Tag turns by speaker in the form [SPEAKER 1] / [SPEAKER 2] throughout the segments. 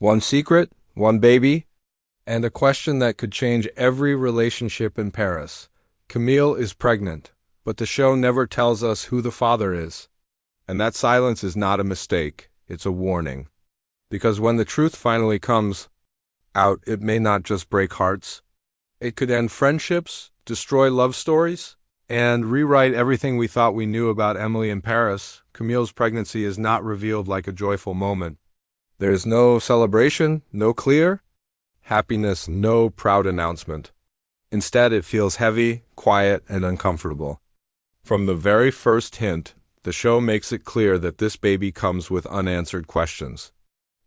[SPEAKER 1] One secret, one baby, and a question that could change every relationship in Paris. Camille is pregnant, but the show never tells us who the father is. And that silence is not a mistake, it's a warning. Because when the truth finally comes out, it may not just break hearts. It could end friendships, destroy love stories, and rewrite everything we thought we knew about Emily in Paris. Camille's pregnancy is not revealed like a joyful moment. There is no celebration, no clear happiness, no proud announcement. Instead, it feels heavy, quiet, and uncomfortable. From the very first hint, the show makes it clear that this baby comes with unanswered questions.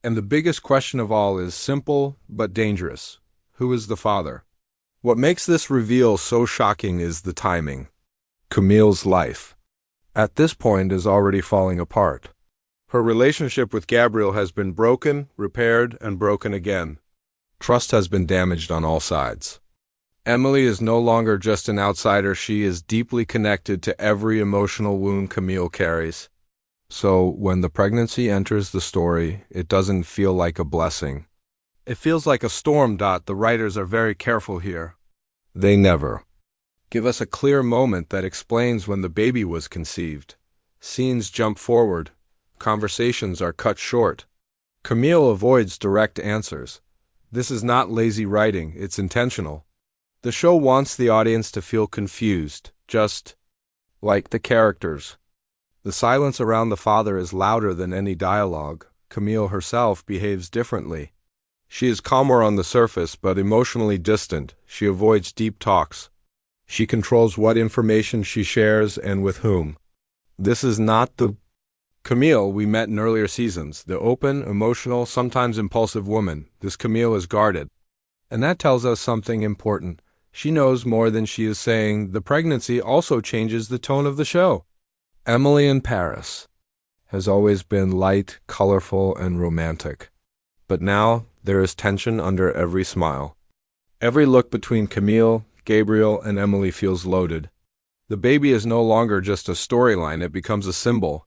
[SPEAKER 1] And the biggest question of all is simple but dangerous. Who is the father? What makes this reveal so shocking is the timing. Camille's life, at this point, is already falling apart. Her relationship with Gabriel has been broken, repaired, and broken again. Trust has been damaged on all sides. Emily is no longer just an outsider, she is deeply connected to every emotional wound Camille carries. So, when the pregnancy enters the story, it doesn't feel like a blessing. It feels like a storm. The writers are very careful here. They never give us a clear moment that explains when the baby was conceived. Scenes jump forward. Conversations are cut short. Camille avoids direct answers. This is not lazy writing, it's intentional. The show wants the audience to feel confused, just like the characters. The silence around the father is louder than any dialogue. Camille herself behaves differently. She is calmer on the surface, but emotionally distant. She avoids deep talks. She controls what information she shares and with whom. This is not the Camille we met in earlier seasons, the open, emotional, sometimes impulsive woman. This Camille is guarded. And that tells us something important. She knows more than she is saying. The pregnancy also changes the tone of the show. Emily in Paris has always been light, colorful, and romantic. But now there is tension under every smile. Every look between Camille, Gabriel, and Emily feels loaded. The baby is no longer just a storyline, it becomes a symbol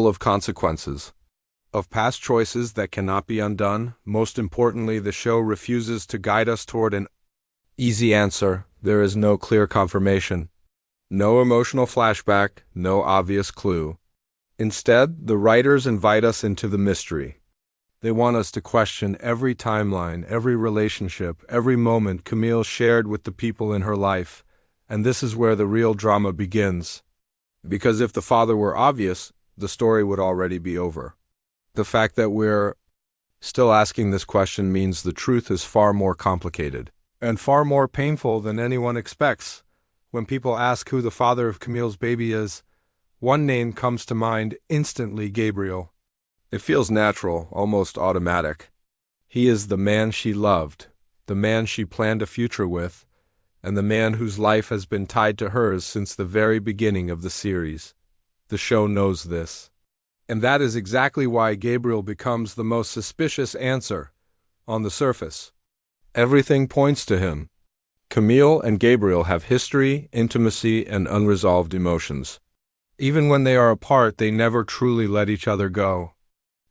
[SPEAKER 1] of consequences, of past choices that cannot be undone. Most importantly, the show refuses to guide us toward an easy answer. There is no clear confirmation, no emotional flashback, no obvious clue. Instead, the writers invite us into the mystery. They want us to question every timeline, every relationship, every moment Camille shared with the people in her life. And this is where the real drama begins. Because if the father were obvious, the story would already be over. The fact that we're still asking this question means the truth is far more complicated and far more painful than anyone expects. When people ask who the father of Camille's baby is, one name comes to mind instantly: Gabriel. It feels natural, almost automatic. He is the man she loved, the man she planned a future with, and the man whose life has been tied to hers since the very beginning of the series. The show knows this. And that is exactly why Gabriel becomes the most suspicious answer on the surface. Everything points to him. Camille and Gabriel have history, intimacy, and unresolved emotions. Even when they are apart, they never truly let each other go.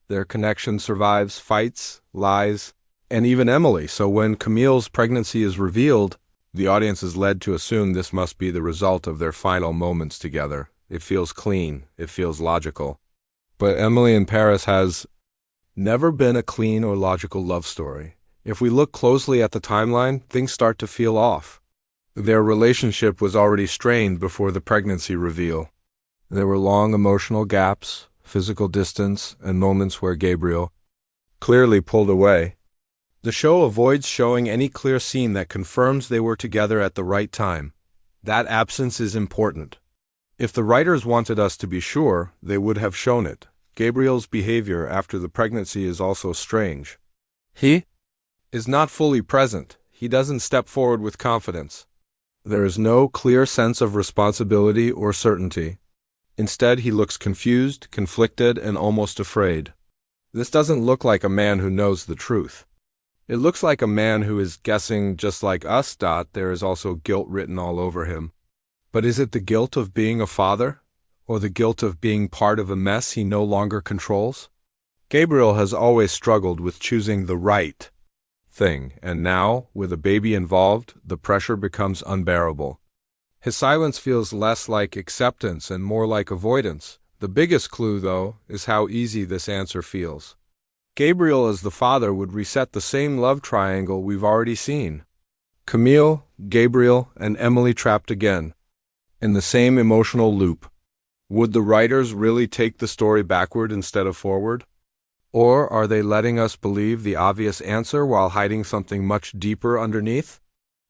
[SPEAKER 1] Their connection survives fights, lies, and even Emily. So when Camille's pregnancy is revealed, the audience is led to assume this must be the result of their final moments together. It feels clean, it feels logical. But Emily in Paris has never been a clean or logical love story. If we look closely at the timeline, things start to feel off. Their relationship was already strained before the pregnancy reveal. There were long emotional gaps, physical distance, and moments where Gabriel clearly pulled away. The show avoids showing any clear scene that confirms they were together at the right time. That absence is important. If the writers wanted us to be sure, they would have shown it. Gabriel's behavior after the pregnancy is also strange. He is not fully present. He doesn't step forward with confidence. There is no clear sense of responsibility or certainty. Instead, he looks confused, conflicted, and almost afraid. This doesn't look like a man who knows the truth. It looks like a man who is guessing just like us. There is also guilt written all over him. But is it the guilt of being a father, or the guilt of being part of a mess he no longer controls? Gabriel has always struggled with choosing the right thing, and now, with a baby involved, the pressure becomes unbearable. His silence feels less like acceptance and more like avoidance. The biggest clue, though, is how easy this answer feels. Gabriel as the father would reset the same love triangle we've already seen. Camille, Gabriel, and Emily trapped again, in the same emotional loop. Would the writers really take the story backward instead of forward? Or are they letting us believe the obvious answer while hiding something much deeper underneath?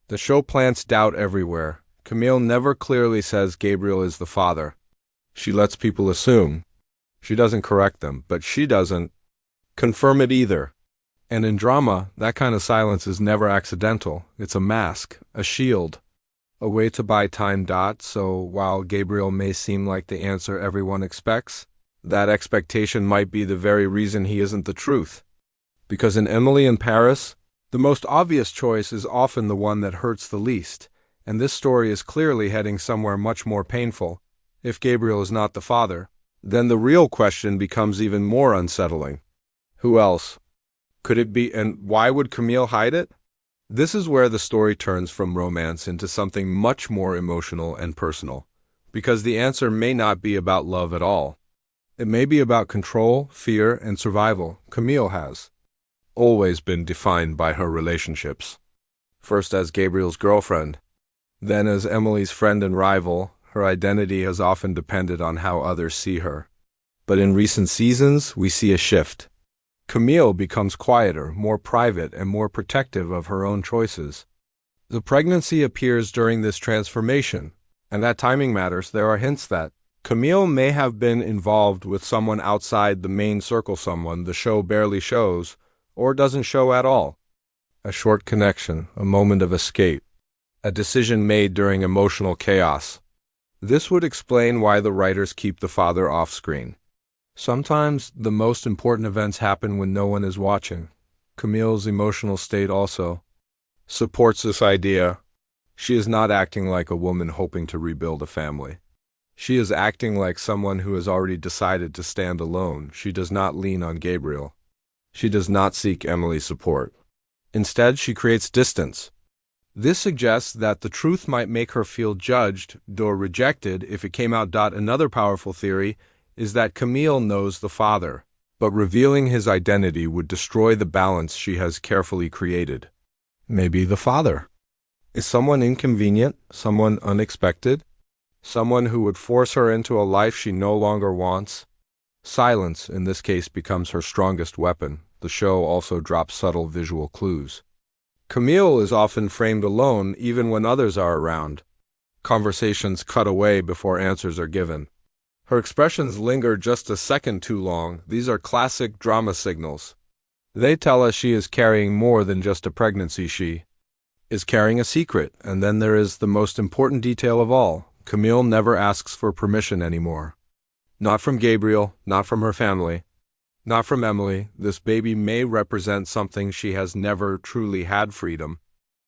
[SPEAKER 1] The show plants doubt everywhere. Camille never clearly says Gabriel is the father. She lets people assume. She doesn't correct them, but she doesn't confirm it either. And in drama, that kind of silence is never accidental. It's a mask, a shield, a way to buy time. So while Gabriel may seem like the answer everyone expects, that expectation might be the very reason he isn't the truth. Because in Emily in Paris, the most obvious choice is often the one that hurts the least, and this story is clearly heading somewhere much more painful. If Gabriel is not the father, then the real question becomes even more unsettling. Who else could it be, and why would Camille hide it? This is where the story turns from romance into something much more emotional and personal, because the answer may not be about love at all. It may be about control, fear, and survival. Camille has always been defined by her relationships. First as Gabriel's girlfriend, then as Emily's friend and rival, her identity has often depended on how others see her. But in recent seasons, we see a shift. Camille becomes quieter, more private, and more protective of her own choices. The pregnancy appears during this transformation, and that timing matters. There are hints that Camille may have been involved with someone outside the main circle, someone the show barely shows, or doesn't show at all. A short connection, a moment of escape, a decision made during emotional chaos. This would explain why the writers keep the father off-screen. Sometimes the most important events happen when no one is watching. Camille's emotional state also supports this idea. She is not acting like a woman hoping to rebuild a family. She is acting like someone who has already decided to stand alone. She does not lean on Gabriel. She does not seek Emily's support. Instead, she creates distance. This suggests that the truth might make her feel judged or rejected if it came out. Another powerful theory is that Camille knows the father, but revealing his identity would destroy the balance she has carefully created. Maybe the father is someone inconvenient, someone unexpected, someone who would force her into a life she no longer wants. Silence, in this case, becomes her strongest weapon. The show also drops subtle visual clues. Camille is often framed alone even when others are around. Conversations cut away before answers are given. Her expressions linger just a second too long. These are classic drama signals. They tell us she is carrying more than just a pregnancy. She is carrying a secret. And then there is the most important detail of all. Camille never asks for permission anymore. Not from Gabriel, not from her family, not from Emily. This baby may represent something she has never truly had: freedom.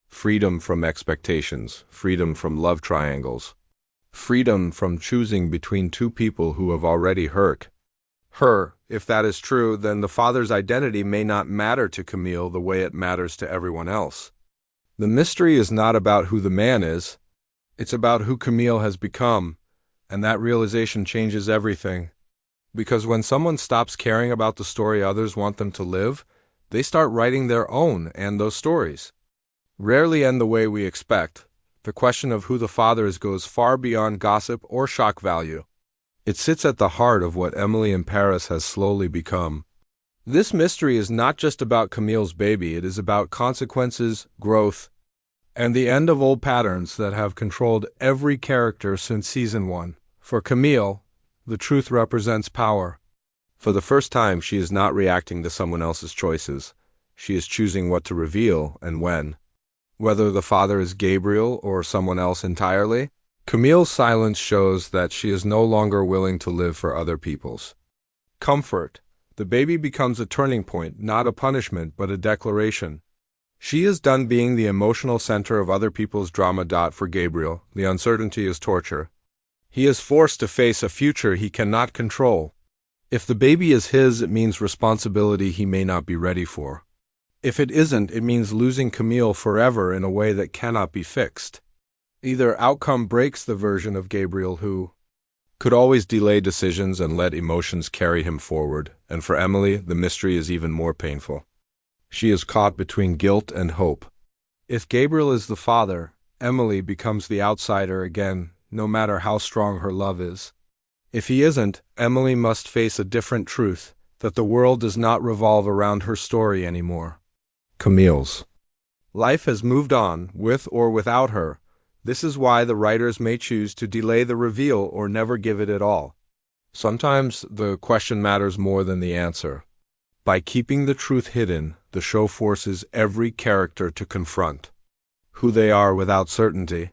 [SPEAKER 1] Freedom from expectations, freedom from love triangles. Freedom from choosing between two people who have already hurt her. If that is true, then the father's identity may not matter to Camille the way it matters to everyone else. The mystery is not about who the man is, it's about who Camille has become, and that realization changes everything. Because when someone stops caring about the story others want them to live, they start writing their own, and those stories rarely end the way we expect. The question of who the father is goes far beyond gossip or shock value. It sits at the heart of what Emily in Paris has slowly become. This mystery is not just about Camille's baby, it is about consequences, growth, and the end of old patterns that have controlled every character since season 1. For Camille, the truth represents power. For the first time, she is not reacting to someone else's choices. She is choosing what to reveal and when. Whether the father is Gabriel or someone else entirely, Camille's silence shows that she is no longer willing to live for other people's comfort. The baby becomes a turning point, not a punishment, but a declaration. She is done being the emotional center of other people's drama. For Gabriel, the uncertainty is torture. He is forced to face a future he cannot control. If the baby is his, it means responsibility he may not be ready for. If it isn't, it means losing Camille forever in a way that cannot be fixed. Either outcome breaks the version of Gabriel who could always delay decisions and let emotions carry him forward, and for Emily, the mystery is even more painful. She is caught between guilt and hope. If Gabriel is the father, Emily becomes the outsider again, no matter how strong her love is. If he isn't, Emily must face a different truth, that the world does not revolve around her story anymore. Camille's life has moved on, with or without her. This is why the writers may choose to delay the reveal or never give it at all. Sometimes the question matters more than the answer. By keeping the truth hidden, the show forces every character to confront who they are without certainty.